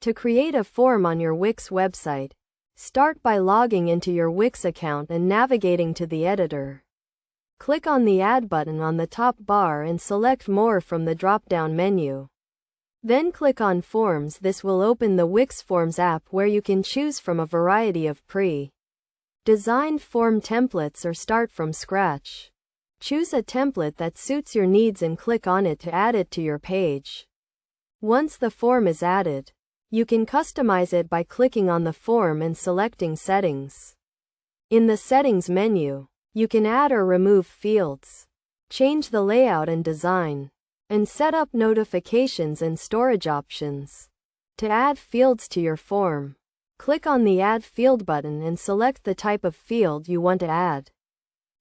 To create a form on your Wix website, start by logging into your Wix account and navigating to the editor. Click on the Add button on the top bar and select More from the drop-down menu. Then click on Forms. This will open the Wix Forms app where you can choose from a variety of pre-designed form templates or start from scratch. Choose a template that suits your needs and click on it to add it to your page. Once the form is added, you can customize it by clicking on the form and selecting Settings. In the Settings menu, you can add or remove fields, change the layout and design, and set up notifications and storage options. To add fields to your form, click on the Add Field button and select the type of field you want to add,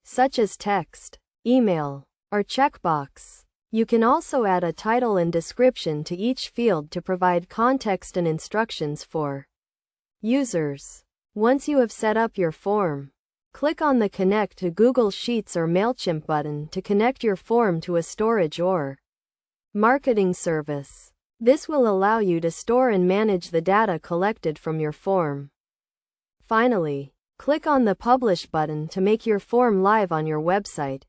such as text, email, or checkbox. You can also add a title and description to each field to provide context and instructions for users. Once you have set up your form, click on the Connect to Google Sheets or MailChimp button to connect your form to a storage or marketing service. This will allow you to store and manage the data collected from your form. Finally, click on the Publish button to make your form live on your website.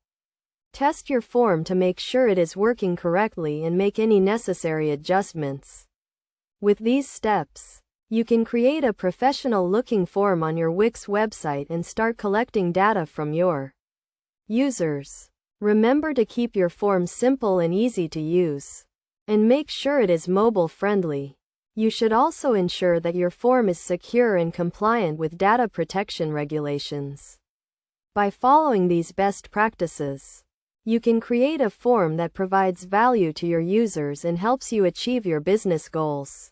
Test your form to make sure it is working correctly and make any necessary adjustments. With these steps, you can create a professional-looking form on your Wix website and start collecting data from your users. Remember to keep your form simple and easy to use, and make sure it is mobile-friendly. You should also ensure that your form is secure and compliant with data protection regulations. By following these best practices, you can create a form that provides value to your users and helps you achieve your business goals.